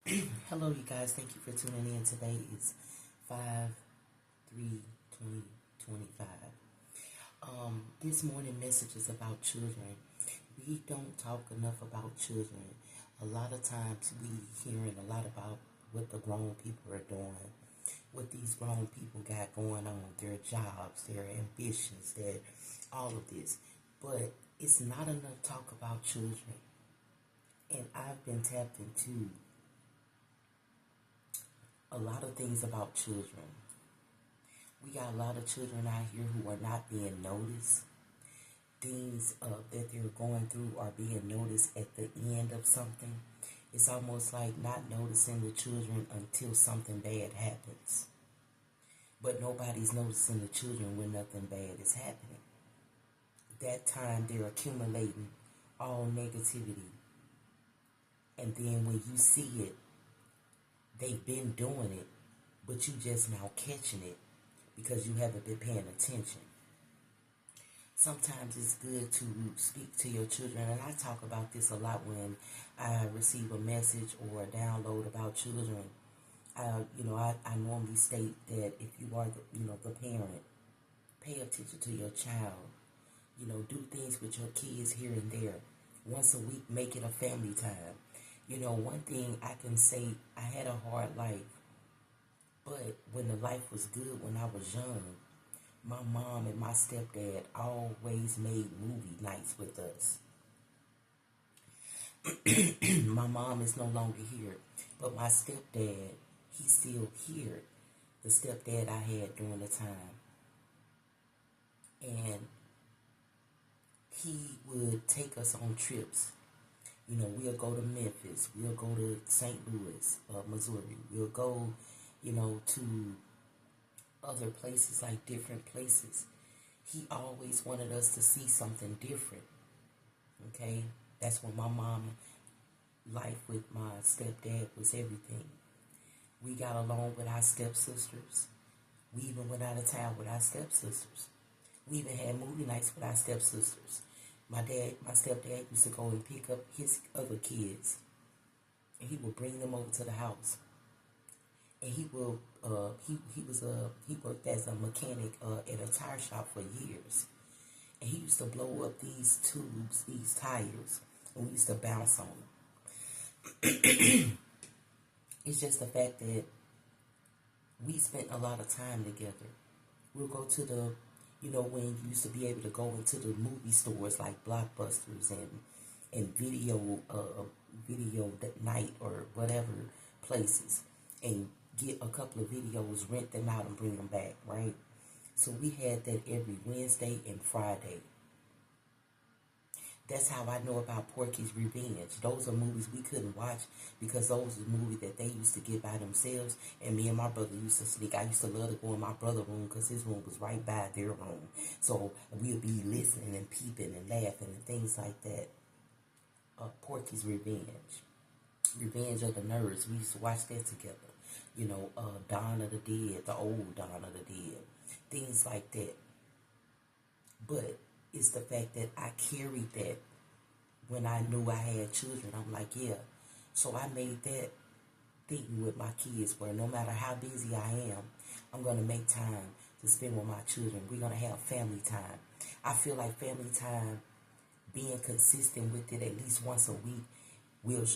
Hello, you guys. Thank you for tuning in. Today is 5/3/2025. This morning message is about children. We don't talk enough about children. A lot of times we hearing a lot about what the grown people are doing, what these grown people got going on, their jobs, their ambitions, their all of this. But it's not enough talk about children. And I've been tapped into a lot of things about children. We got a lot of children out here who are not being noticed. Things that they're going through are being noticed at the end of something. It's almost like not noticing the children until something bad happens. But nobody's noticing the children when nothing bad is happening. That time they're accumulating all negativity. And then when you see it, they've been doing it, but you just now catching it because you haven't been paying attention. Sometimes it's good to speak to your children, and I talk about this a lot when I receive a message or a download about children. I normally state that if you are the parent, pay attention to your child. Do things with your kids here and there. Once a week, make it a family time. One thing I can say, I had a hard life, but when the life was good when I was young, my mom and my stepdad always made movie nights with us. My mom is no longer here, but my stepdad, he's still here. The stepdad I had during the time. And he would take us on trips. We'll go to Memphis. We'll go to St. Louis, Missouri. We'll go, to other places, like different places. He always wanted us to see something different. Okay? That's when my mom life with my stepdad was everything. We got along with our stepsisters. We even went out of town with our stepsisters. We even had movie nights with our stepsisters. My stepdad used to go and pick up his other kids, and he would bring them over to the house. And he worked as a mechanic at a tire shop for years. And he used to blow up these tubes, these tires, and we used to bounce on them. It's just the fact that we spent a lot of time together. We'll go to when you used to be able to go into the movie stores like Blockbusters and video night or whatever places, and get a couple of videos, rent them out, and bring them back, right? So we had that every Wednesday and Friday. That's how I know about Porky's Revenge. Those are movies we couldn't watch because those are movies that they used to get by themselves, and me and my brother used to sneak. I used to love to go in my brother's room because his room was right by their room. So we'd be listening and peeping and laughing and things like that. Porky's Revenge. Revenge of the Nerds. We used to watch that together. Dawn of the Dead, the old Dawn of the Dead. Things like that. But it's the fact that I carried that when I knew I had children. I'm like, yeah. So I made that thing with my kids where no matter how busy I am, I'm going to make time to spend with my children. We're going to have family time. I feel like family time, being consistent with it at least once a week, will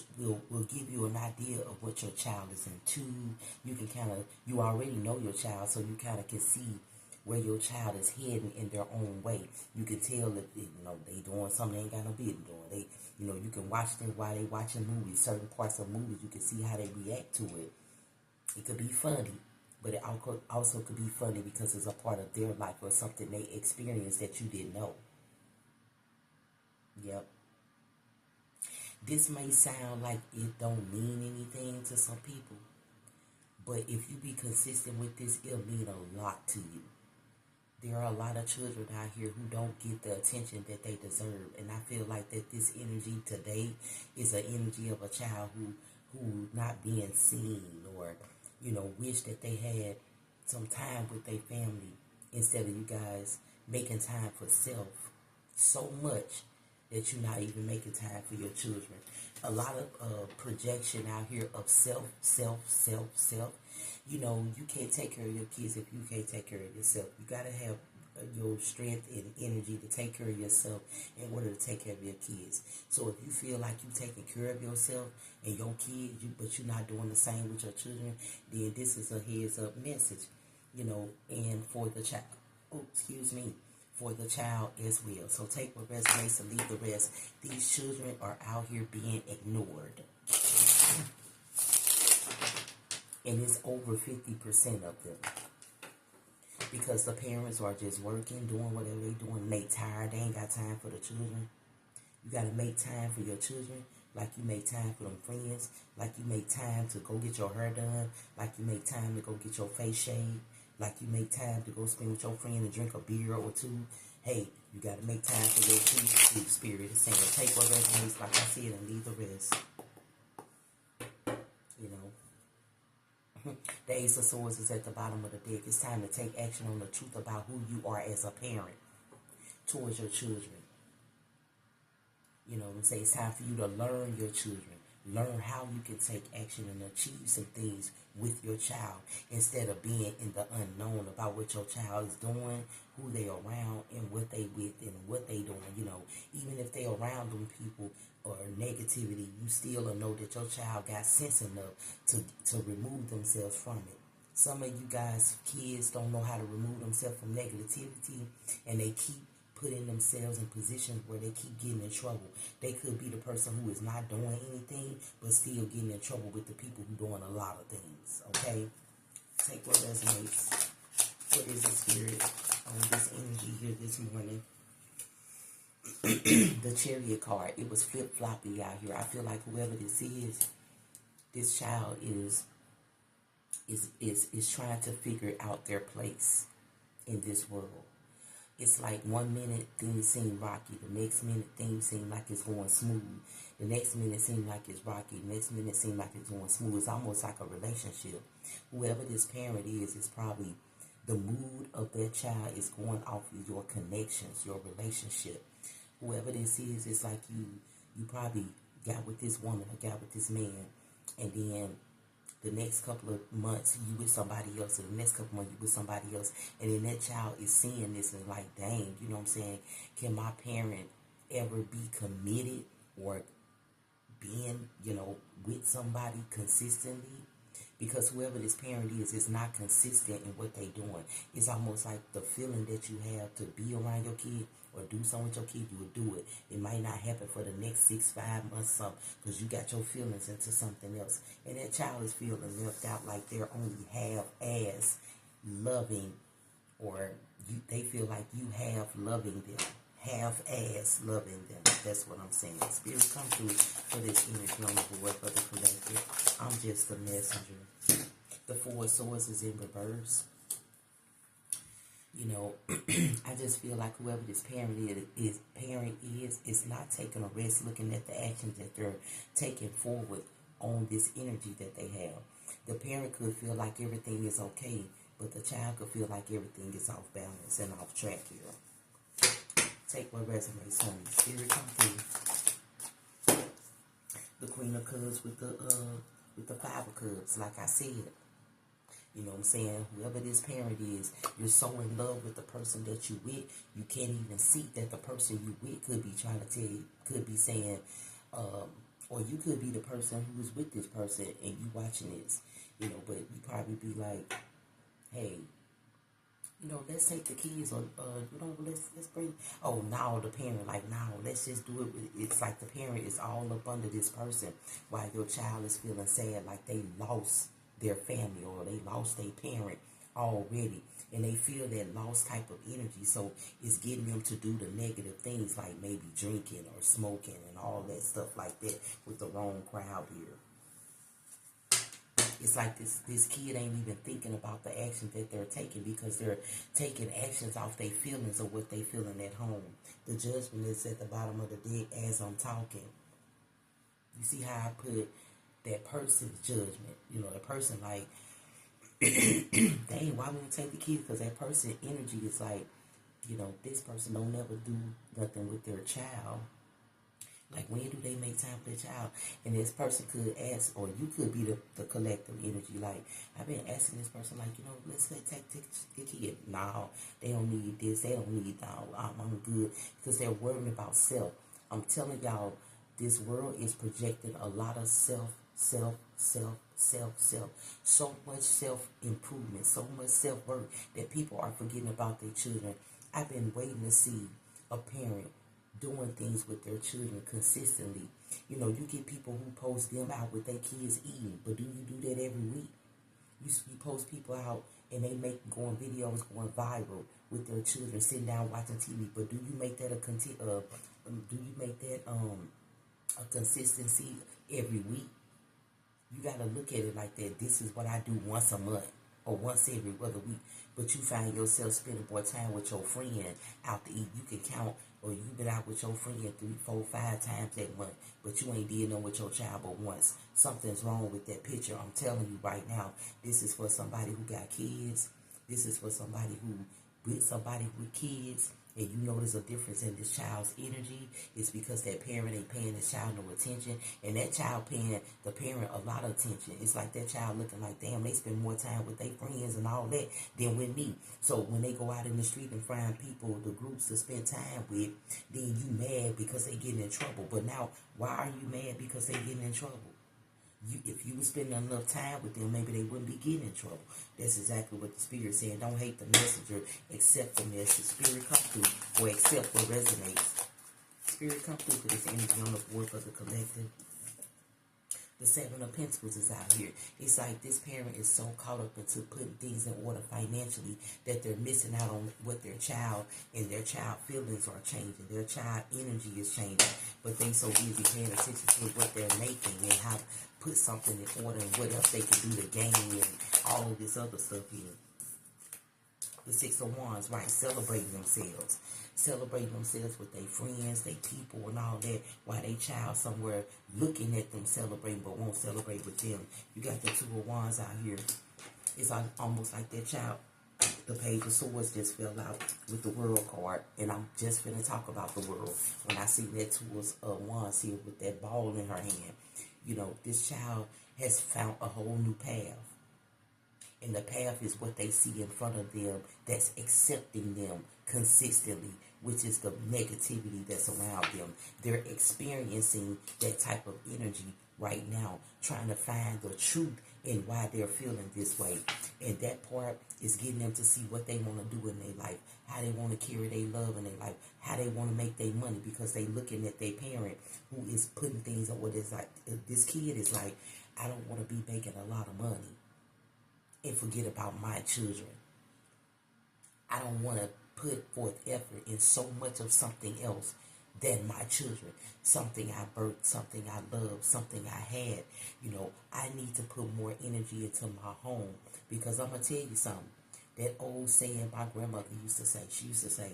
give you an idea of what your child is into. You already know your child, so you kind of can see where your child is heading in their own way. You can tell if they doing something they ain't got no business doing. You can watch them while they watching movies. Certain parts of movies, you can see how they react to it. It could be funny, but it also could be funny because it's a part of their life or something they experienced that you didn't know. Yep. This may sound like it don't mean anything to some people, but if you be consistent with this, it'll mean a lot to you. There are a lot of children out here who don't get the attention that they deserve, and I feel like that this energy today is an energy of a child who not being seen, or wish that they had some time with their family instead of you guys making time for self so much that you're not even making time for your children. A lot of projection out here of self. You know, you can't take care of your kids if you can't take care of yourself. You got to have your strength and energy to take care of yourself in order to take care of your kids. So if you feel like you're taking care of yourself and your kids, but you're not doing the same with your children, then this is a heads up message, you know, and for the child, for the child as well. So take what resonates and leave the rest. These children are out here being ignored. And it's over 50% of them. Because the parents are just working, doing whatever they're doing. They tired. They ain't got time for the children. You got to make time for your children like you make time for them friends. Like you make time to go get your hair done. Like you make time to go get your face shaved. Like you make time to go spend with your friend and drink a beer or two. Hey, you got to make time for your kids too. Spirit is saying, take what resonates, like I said, and leave the rest. You know. The Ace of Swords is at the bottom of the deck. It's time to take action on the truth about who you are as a parent towards your children. You know what I'm saying? It's time for you to learn your children. Learn how you can take action and achieve some things with your child instead of being in the unknown about what your child is doing, who they around, and what they with and what they doing. You know, even if they around them people or negativity, you still will know that your child got sense enough to remove themselves from it. Some of you guys, kids, don't know how to remove themselves from negativity, and they keep putting themselves in positions where they keep getting in trouble. They could be the person who is not doing anything, but still getting in trouble with the people who doing a lot of things. Okay? Take what resonates. What is the spirit on this energy here this morning? The Chariot card. It was flip-floppy out here. I feel like whoever this is, this child is trying to figure out their place in this world. It's like 1 minute things seem rocky, the next minute things seem like it's going smooth. The next minute seems like it's rocky, the next minute seems like it's going smooth. It's almost like a relationship. Whoever this parent is probably the mood of that child is going off of your connections, your relationship. Whoever this is, it's like you probably got with this woman or got with this man, and then the next couple of months you with somebody else, and the next couple of months you with somebody else, and then that child is seeing this and like, dang, you know what I'm saying? Can my parent ever be committed or being, you know, with somebody consistently? Because whoever this parent is not consistent in what they doing. It's almost like the feeling that you have to be around your kid or do something with your kid, you would do it. It might not happen for the next 6-5 months, something, because you got your feelings into something else. And that child is feeling left out, like they're only half-ass loving, or they feel like you half loving them. Half-ass loving them. That's what I'm saying. Spirit, come through for this energy on the board for the collective. I'm just a messenger. The Four of Swords is in reverse. You know, I just feel like whoever this parent is not taking a rest, looking at the actions that they're taking forward on this energy that they have. The parent could feel like everything is okay, but the child could feel like everything is off balance and off track here. Take what resonates, honey. Spirit, come through. The Queen of Cups with the Five of Cups, like I said. You know what I'm saying? Whoever this parent is, you're so in love with the person that you with, you can't even see that the person you with could be trying to tell you, could be saying, or you could be the person who is with this person and you watching this, you know, but you probably be like, hey, you know, let's take the kids, or you know, let's bring. Oh, now the parent like, now let's just do it. It's like the parent is all up under this person, while your child is feeling sad, like they lost their family or they lost their parent already, and they feel that lost type of energy. So it's getting them to do the negative things, like maybe drinking or smoking and all that stuff like that with the wrong crowd here. It's like this kid ain't even thinking about the actions that they're taking, because they're taking actions off their feelings of what they feeling at home. The Judgment is at the bottom of the deck as I'm talking. You see how I put that person's judgment? You know, the person like, dang, why wouldn't take the kids? Because that person energy is like, you know, this person don't never do nothing with their child. Like, when do they make time for their child? And this person could ask, or you could be the collective energy. Like, I've been asking this person, like, let's take the kid. No, they don't need this. They don't need, no, I'm good. Because they're worrying about self. I'm telling y'all, this world is projecting a lot of self. So much self-improvement, so much self-worth that people are forgetting about their children. I've been waiting to see a parent doing things with their children consistently. You get people who post them out with their kids eating, but do you do that every week? You post people out and they make going videos going viral with their children sitting down watching TV, but do you make that a consistency every week? You got to look at it like that. This is what I do once a month or once every other week. But you find yourself spending more time with your friend out to eat. You can count, or you've been out with your friend 3, 4, 5 times that month, but you ain't did no with your child but once. Something's wrong with that picture. I'm telling you right now, this is for somebody who got kids. This is for somebody with somebody with kids. And you notice a difference in this child's energy. It's because that parent ain't paying this child no attention, and that child paying the parent a lot of attention. It's like that child looking like, damn, they spend more time with their friends and all that than with me. So when they go out in the street and find people, the groups to spend time with, then you mad because they getting in trouble. But now, why are you mad because they getting in trouble? If you were spending enough time with them, maybe they wouldn't be getting in trouble. That's exactly what the Spirit said. Don't hate the messenger, accept the message. Spirit, come through, or accept what resonates. Spirit, come through for this energy on the board for the collective. The 7 of Pentacles is out here. It's like this parent is so caught up into putting things in order financially that they're missing out on what their child and their child feelings are changing. Their child energy is changing. But they so busy paying attention to what they're making and how to put something in order and what else they can do to gain and all of this other stuff here. The 6 of Wands, right? Celebrating themselves. Celebrating themselves with their friends, their people, and all that, while they child somewhere looking at them celebrating but won't celebrate with them. You got the 2 of Wands out here. It's almost like that child. The Page of Swords just fell out with the World card, and I'm just finna talk about the World. When I see that 2 of Wands here with that ball in her hand, this child has found a whole new path. And the path is what they see in front of them that's accepting them consistently, which is the negativity that's around them. They're experiencing that type of energy right now, trying to find the truth in why they're feeling this way. And that part is getting them to see what they want to do in their life, how they want to carry their love in their life, how they want to make their money, because they looking at their parent who is putting things on what it's like. This kid is like, I don't want to be making a lot of money and forget about my children. I don't want to put forth effort in so much of something else than my children. Something I birthed, something I love, something I had. I need to put more energy into my home, because I'm going to tell you something. That old saying my grandmother used to say, she used to say,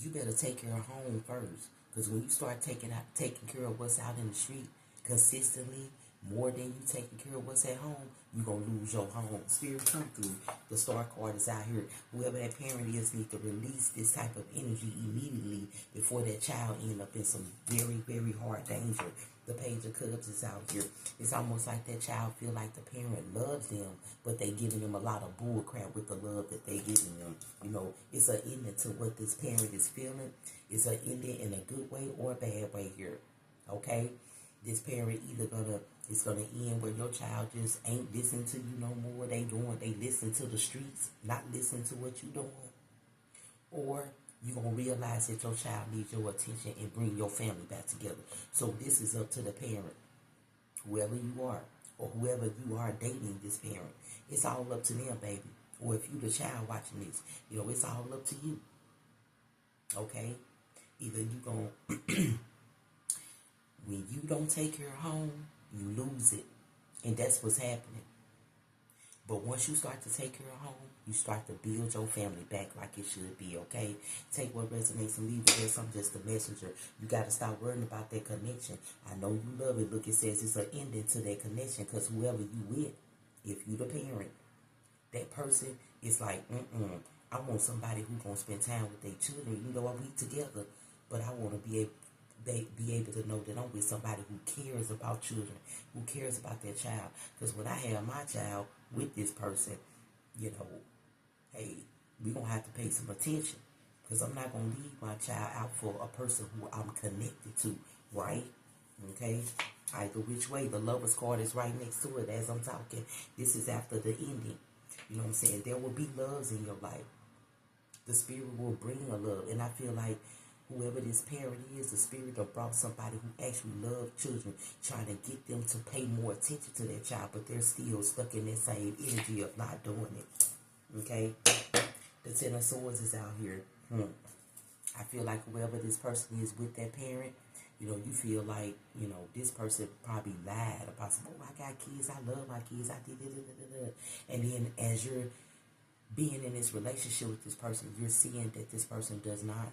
you better take care of home first. Because when you start taking care of what's out in the street consistently, more than you taking care of what's at home, you're going to lose your home. Spirit, come through. The Star card is out here. Whoever that parent is needs to release this type of energy immediately before that child end up in some very, very hard danger. The Page of Cups is out here. It's almost like that child feel like the parent loves them, but they giving them a lot of bull crap with the love that they giving them. It's an ending to what this parent is feeling. It's an ending in a good way or a bad way here. Okay? This parent it's gonna end where your child just ain't listening to you no more. They listen to the streets, not listen to what you doing. Or you're gonna realize that your child needs your attention and bring your family back together. So this is up to the parent, whoever you are, or whoever you are dating this parent. It's all up to them, baby. Or if you the child watching this, it's all up to you. Okay? Either you gonna when you don't take care of home, you lose it. And that's what's happening. But once you start to take care of home, you start to build your family back like it should be, okay? Take what resonates and leave it there. I'm just a messenger. You got to stop worrying about that connection. I know you love it. Look, it says it's an ending to that connection, because whoever you with, if you the parent, that person is like, I want somebody who's going to spend time with their children. We together, but I want to be able they be able to know that I'm with somebody who cares about children, who cares about their child. Because when I have my child with this person, you know, hey, we're going to have to pay some attention. Because I'm not going to leave my child out for a person who I'm connected to, right? Okay? Either which way, the lover's card is right next to it as I'm talking. This is after the ending. You know what I'm saying? There will be loves in your life. The spirit will bring a love. And I feel like whoever this parent is, the spirit have brought somebody who actually loves children, trying to get them to pay more attention to their child, but they're still stuck in that same energy of not doing it. Okay? The Ten of Swords is out here. I feel like whoever this person is with that parent, you know, you feel like, you know, this person probably lied about some, oh, I got kids, I love my kids, I did it. And then as you're being in this relationship with this person, you're seeing that this person does not,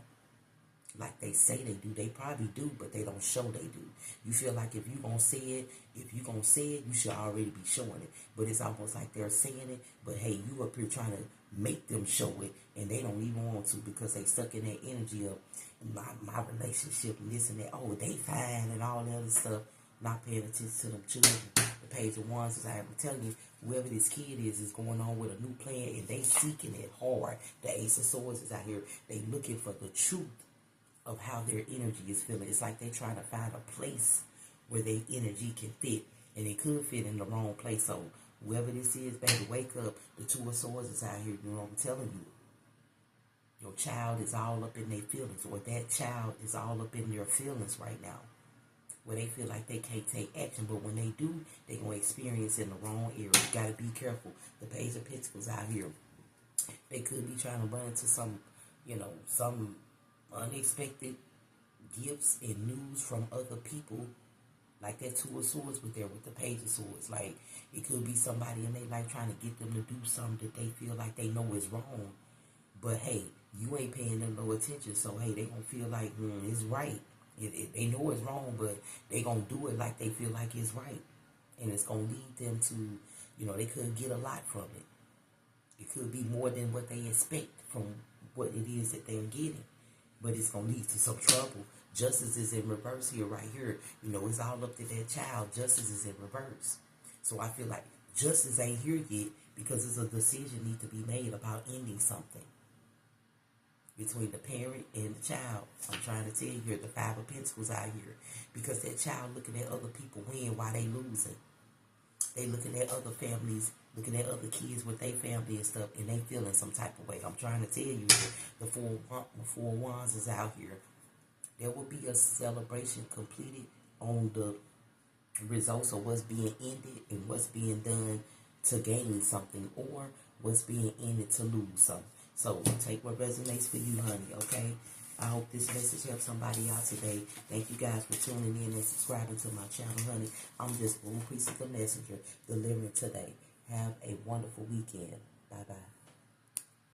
like they say they do. They probably do, but they don't show they do. You feel like if you're going to say it, you should already be showing it. But it's almost like they're saying it, but hey, you up here trying to make them show it, and they don't even want to because they stuck in that energy of my relationship and this and that. Oh, they fine and all that other stuff. Not paying attention to them children. The Page of Wands is, I'm telling you, whoever this kid is going on with a new plan, and they seeking it hard. The Ace of Swords is out here. They looking for the truth of how their energy is feeling. It's like they're trying to find a place where their energy can fit, and it could fit in the wrong place. So whoever this is, baby, wake up. The Two of Swords is out here. You know what I'm telling you? Your child is all up in their feelings, or that child is all up in their feelings right now, where they feel like they can't take action, but when they do, they're going to experience in the wrong area. You got to be careful. The Page of Pentacles out here. They could be trying to run into some, you know, some unexpected gifts and news from other people, like that Two of Swords with the Page of Swords. Like, it could be somebody in their life trying to get them to do something that they feel like they know is wrong, but hey, you ain't paying them no attention, so hey, they gonna feel like it's right. They know it's wrong, but they gonna do it like they feel like it's right, and it's gonna lead them to, you know, they could get a lot from it. It could be more than what they expect from what it is that they're getting, but it's going to lead to some trouble. Justice is in reverse here, right here. You know, it's all up to that child. Justice is in reverse. So I feel like justice ain't here yet because it's a decision need to be made about ending something between the parent and the child. I'm trying to tell you here, the Five of Pentacles out here, because that child looking at other people win while they losing. They looking at other families, looking at other kids with their family and stuff, and they feeling some type of way. I'm trying to tell you, the Four Wands is out here. There will be a celebration completed on the results of what's being ended and what's being done to gain something, or what's being ended to lose something. So take what resonates for you, honey, okay? I hope this message helps somebody out today. Thank you guys for tuning in and subscribing to my channel, honey. I'm just Moon Priestess, the messenger, delivering today. Have a wonderful weekend. Bye-bye.